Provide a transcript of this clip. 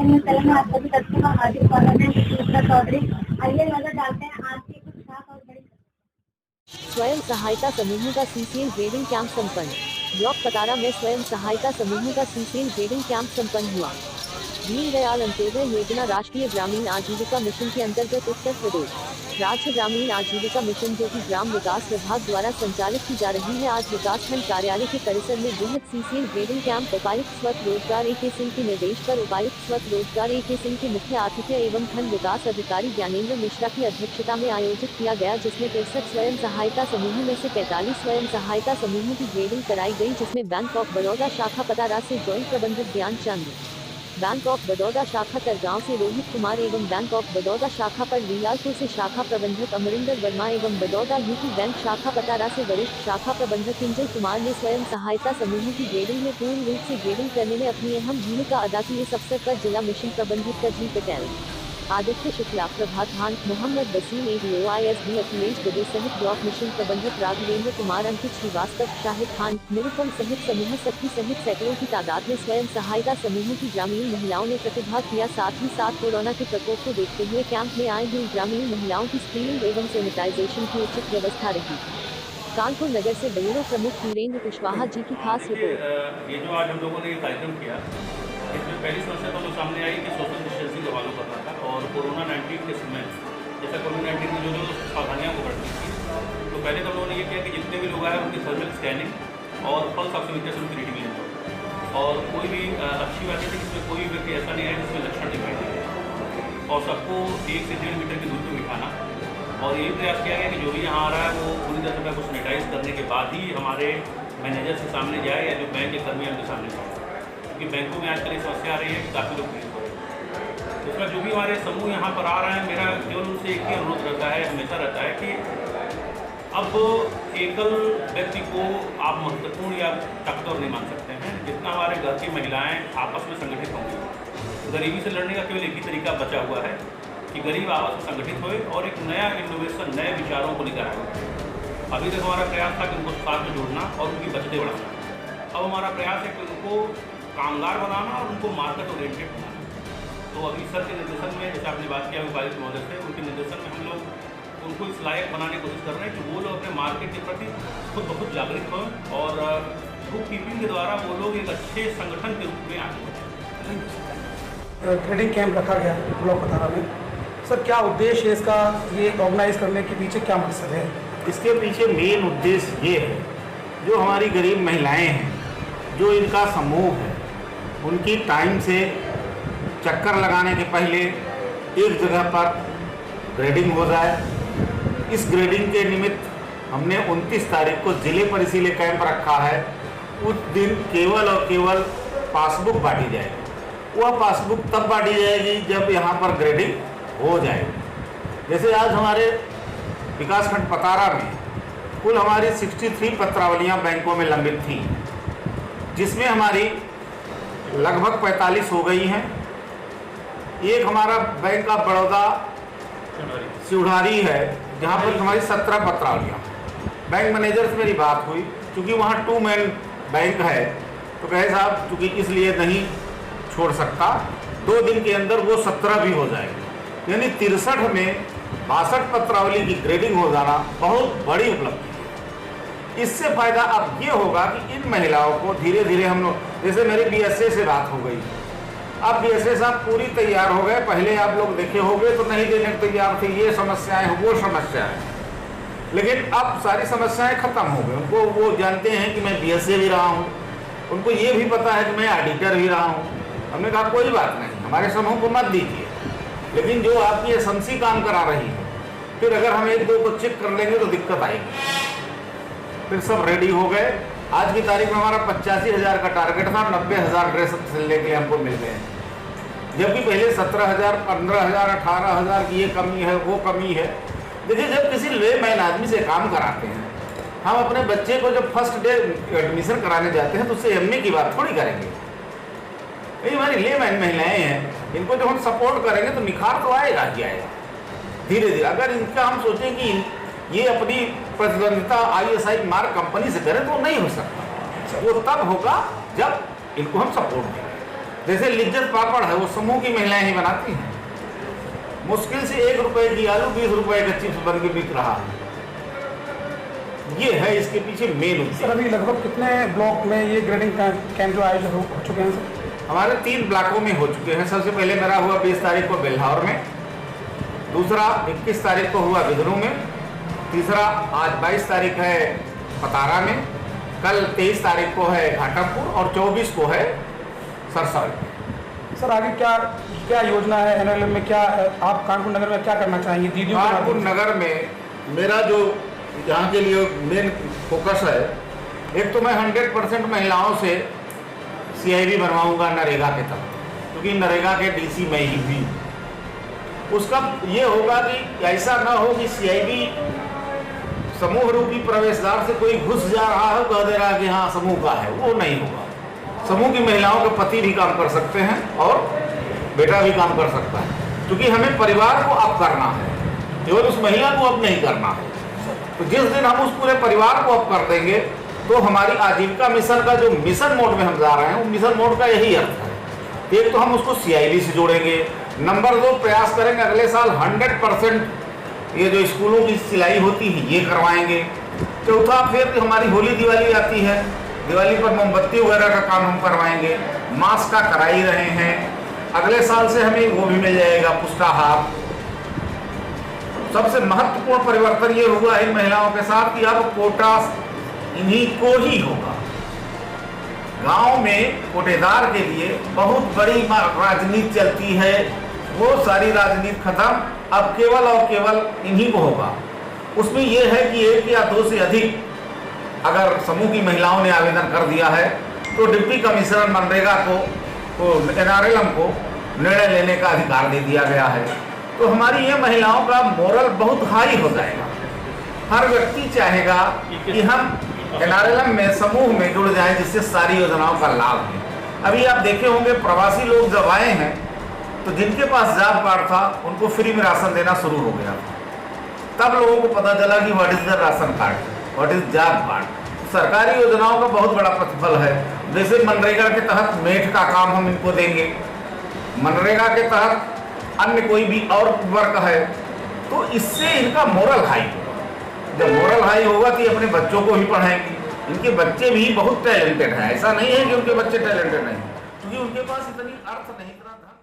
आपका भी दक्षिण हार्दिक स्वागत है सुचित्रा चौधरी। आइए नजर डालते हैं आज की कुछ खास और बड़ी। स्वयं सहायता समूहों का सीसीएल ग्रेडिंग कैंप संपन्न। ब्लॉक पतारा में स्वयं सहायता समूहों का सीसीएल ग्रेडिंग कैंप संपन्न हुआ। दीनदयाल अंत्योदय योजना राष्ट्रीय ग्रामीण आजीविका मिशन के अंतर्गत उत्तर प्रदेश राज्य ग्रामीण आजीविका मिशन जो कि ग्राम विकास विभाग द्वारा संचालित की जा रही है, आज विकासखंड कार्यालय के परिसर में वृहद सीसीएल ग्रेडिंग कैंप उपायुक्त स्वत रोजगार ए के सिंह के निर्देश पर उपायुक्त स्वत रोजगार ए के सिंह के मुख्य आतिथ्य एवं खंड विकास अधिकारी ज्ञानेंद्र मिश्रा की अध्यक्षता में आयोजित किया गया, जिसमें 63 स्वयं सहायता समूहों में से 45 स्वयं सहायता समूहों की ग्रेडिंग कराई गई, जिसमें बैंक ऑफ बड़ौदा शाखा पतारा से जॉइंट प्रबंधक ध्यानचंद, बैंक ऑफ बड़ौदा शाखा तरगांव से रोहित कुमार एवं बैंक ऑफ बड़ौदा शाखा पर रियालपुर से शाखा प्रबंधक अमरिंदर वर्मा एवं बड़ौदा यूपी बैंक शाखा पतारा से वरिष्ठ शाखा प्रबंधक किंजल कुमार ने स्वयं सहायता समूहों की ग्रेडिंग में पूर्ण रूप से ग्रेडिंग करने में अपनी अहम भूमिका अदा की। इस अवसर पर जिला मिशन प्रबंधक कजली पटेल, आदित्य शुक्ला, प्रभात खान, मोहम्मद बसीम ADOISD अखिलेश दुबे सहित ब्लॉक मिशन प्रबंधक राघवेंद्र कुमार, अंकित श्रीवास्तव, शाहिद खान, निरुपम सहित समूह सखी सहित सैकड़ों की तादाद में स्वयं सहायता समूहों की ग्रामीण महिलाओं ने प्रतिभाग किया। साथ ही साथ कोरोना के प्रकोप को देखते हुए कैंप में आए हुई ग्रामीण महिलाओं की स्क्रीनिंग एवं सैनिटाइजेशन की उचित व्यवस्था रही। कानपुर नगर से ब्यूरो प्रमुख वीरेंद्र कुशवाहा जी की खास रिपोर्ट। ये जो आज हम लोगों ने ये कार्यक्रम किया, इसमें पहली समस्या तो सामने आई कि सोशल डिस्टेंसिंग का फॉलो करना था और कोरोना 19 के समय जैसा कोविड-19 में जो सावधानियाँ को बरतनी थी, तो पहले तो हम लोगों ने ये किया कि जितने भी लोग आए उनकी थर्मल स्कैनिंग और पल्स ऑक्सीमीटर उनकी रीडिंग लेना। और कोई भी अच्छी बात है कि इसमें कोई व्यक्ति ऐसा नहीं है जिसमें लक्षण दिखाई दे और सबको 1 से 1.5 मीटर की दूरी पर बिठाना। और यही प्रयास किया गया कि जो भी यहाँ आ रहा है वो पूरी तरह से को सैनिटाइज करने के बाद ही हमारे मैनेजर से सामने जाए या जो बैंक के कर्मी उनके सामने जाए, क्योंकि बैंकों में आजकल ये समस्या आ रही है कि काफ़ी लोग पीड़ित हो रहे हैं। इसका जो भी हमारे समूह यहाँ पर आ रहे हैं, मेरा केवल उनसे एक ही अनुरोध रहता है, हमेशा रहता है कि अब एकल व्यक्ति को आप महत्वपूर्ण या ताकतवर नहीं मान सकते हैं। जितना हमारे घर की महिलाएँ आपस में संगठित होंगी, गरीबी से लड़ने का केवल एक ही तरीका बचा हुआ है कि गरीब आपस में संगठित हुए और एक नया इनोवेशन, नए विचारों को लेकर आए। अभी तक हमारा प्रयास था कि उनको साथ में जोड़ना और उनकी बचतें बढ़ाना। अब हमारा प्रयास है कि उनको कामगार बनाना और उनको मार्केट ओरिएंटेड बनाना। तो अभी सर के निर्देशन में, जैसे आपने बात किया उपायुक्त महोदय से, उनके निर्देशन में हम लोग उनको इस लायक बनाने की कोशिश कर रहे हैं कि वो लोग अपने मार्केट के प्रति खुद ब खुद जागृत हों और बुक कीपिंग के द्वारा वो लोग एक अच्छे संगठन के रूप में आगे बढ़ें। ट्रेडिंग कैंप रखा गया ब्लॉक पतारा में, सर क्या उद्देश्य है इसका, ये ऑर्गेनाइज करने के पीछे क्या मकसद है? इसके पीछे मेन उद्देश्य ये है, जो हमारी गरीब महिलाएं हैं, जो इनका समूह है, उनकी टाइम से चक्कर लगाने के पहले एक जगह पर ग्रेडिंग हो जाए। इस ग्रेडिंग के निमित्त हमने 29 तारीख को जिले परिशीले कैंप रखा है। उस दिन केवल और केवल पासबुक बांटी जाएगी। वह पासबुक तब बांटी जाएगी जब यहाँ पर ग्रेडिंग हो जाएगी। जैसे आज हमारे विकासखंड पतारा में कुल हमारी 63 पत्रावलियाँ बैंकों में लंबित थी, जिसमें हमारी लगभग 45 हो गई हैं। एक हमारा बैंक ऑफ बड़ौदा सिवढ़ारी है, जहाँ पर हमारी 17 पत्रावलियाँ। बैंक मैनेजर से मेरी बात हुई, क्योंकि वहाँ 2 मैन बैंक है, तो कहे साहब चूँकि इसलिए नहीं छोड़ सकता, 2 दिन के अंदर वो 17 भी हो जाएगी। यानी 63 में 62 पत्रावली की ग्रेडिंग हो जाना बहुत बड़ी उपलब्धि है। इससे फ़ायदा अब ये होगा कि इन महिलाओं को धीरे धीरे हम लोग, जैसे मेरे BSA से बात हो गई, अब BSA साहब पूरी तैयार हो गए। पहले आप लोग देखे होंगे तो नहीं देने को तैयार थे, ये समस्याएं वो समस्याएं, लेकिन अब सारी समस्याएं खत्म हो गई। उनको वो जानते हैं कि मैं BSA भी रहा हूँ, उनको ये भी पता है कि मैं ऑडिटर भी रहा हूँ। हमने कहा कोई बात नहीं, हमारे समूह को मत दीजिए, लेकिन जो आपकी एसएमसी काम करा रही है, फिर अगर हम 1-2 को चेक कर लेंगे तो दिक्कत आएगी। फिर सब रेडी हो गए। आज की तारीख में हमारा 85,000 का टारगेट था, 90,000 ड्रेस सिलने के लिए हमको मिल गए हैं, जबकि पहले 17,000, 15,000, 18,000 की ये कमी है, वो कमी है। देखिए, जब किसी लेमैन आदमी से काम कराते हैं, हम अपने बच्चे को जब फर्स्ट डे एडमिशन कराने जाते हैं तो उससे MA की बात थोड़ी करेंगे। ये हमारी लेमैन महिलाएं हैं, इनको जब हम सपोर्ट करेंगे तो निखार तो आएगा ही आएगा धीरे धीरे। अगर इनका हम सोचें कि ये अपनी प्रतिद्वंदिता ISI मार्क कंपनी से करें तो नहीं हो सकता। वो तब होगा जब इनको हम सपोर्ट देंगे। जैसे लिज्जत पापड़ है वो समूह की महिलाएं ही बनाती हैं। मुश्किल से 1 रुपए की आलू 20 रुपए का चिप्स बन के बिक रहा है। ये है इसके पीछे मेन सर उद्देश्य। अभी लगभग कितने ब्लॉक में ये ग्रेडिंग कैंप जो आयोजित हो चुके हैं सर? हमारे 3 ब्लॉकों में हो चुके हैं। सबसे पहले मेरा हुआ 20 तारीख को बेल्हार में, दूसरा 21 तारीख को हुआ बिदरू में, तीसरा आज 22 तारीख है पतारा में, कल 23 तारीख को है घाटमपुर और 24 को है सरसौली। सर आगे क्या क्या योजना है एनएलएम में? क्या आप कानपुर नगर में क्या करना चाहेंगे दीदियों के कानपुर माध्यम से? नगर में मेरा जो यहाँ के लिए मेन फोकस है, एक तो मैं 100% महिलाओं से CIB बनवाऊंगा नरेगा के तहत, क्योंकि नरेगा के DC में ही भी उसका ये होगा कि ऐसा ना हो कि CIB समूह रूपी प्रवेशद्वार से कोई घुस जा रहा है, कह दे रहा है कि हाँ समूह का है, वो नहीं होगा। समूह की महिलाओं के पति भी काम कर सकते हैं और बेटा भी काम कर सकता है, क्योंकि हमें परिवार को अप करना है, केवल उस महिला को अप नहीं करना है। तो जिस दिन हम उस पूरे परिवार को अप कर देंगे तो हमारी आजीविका मिशन का जो मिशन मोड में हम जा रहे हैं, वो मिशन मोड का यही अर्थ है। एक तो हम उसको CIB से जोड़ेंगे, नंबर 2 प्रयास करेंगे अगले साल 100% ये जो स्कूलों की सिलाई होती है ये करवाएंगे। चौथा फिर हमारी होली दिवाली आती है, दिवाली पर मोमबत्ती वगैरह का काम हम करवाएंगे, मास्क का करा ही रहे हैं। अगले साल से हमें वो भी मिल जाएगा पुष्टाहार। सबसे महत्वपूर्ण परिवर्तन ये हुआ इन महिलाओं के साथ कि अब कोटा इन्हीं को ही होगा। गांव में कोटेदार के लिए बहुत बड़ी राजनीति चलती है, वो सारी राजनीति खत्म, अब केवल और केवल इन्हीं को होगा। उसमें यह है कि 1 या 2 से अधिक अगर समूह की महिलाओं ने आवेदन कर दिया है तो डिप्टी कमिश्नर मनरेगा को NRLM को निर्णय लेने का अधिकार दे दिया गया है। तो हमारी ये महिलाओं का मोरल बहुत हाई हो जाएगा। हर व्यक्ति चाहेगा कि हम NRLM में समूह में जुड़ जाएं, जिससे सारी योजनाओं का लाभ है। अभी आप देखे होंगे प्रवासी लोग जब आए हैं तो जिनके पास जॉब कार्ड था उनको फ्री में राशन देना शुरू हो गया था। तब लोगों को पता चला कि what is the ration card, what is job card. सरकारी योजनाओं का बहुत बड़ा प्रतिफल है। जैसे मनरेगा के तहत मेट का काम हम इनको देंगे, मनरेगा के तहत अन्य कोई भी और वर्क है, तो इससे इनका मोरल हाई होगा। जब मोरल हाई होगा तो ये अपने बच्चों को भी पढ़ाएंगे। इनके बच्चे भी बहुत टैलेंटेड हैं, ऐसा नहीं है कि उनके बच्चे टैलेंटेड नहीं, क्योंकि उनके पास इतनी अर्थ नहीं, इतना धन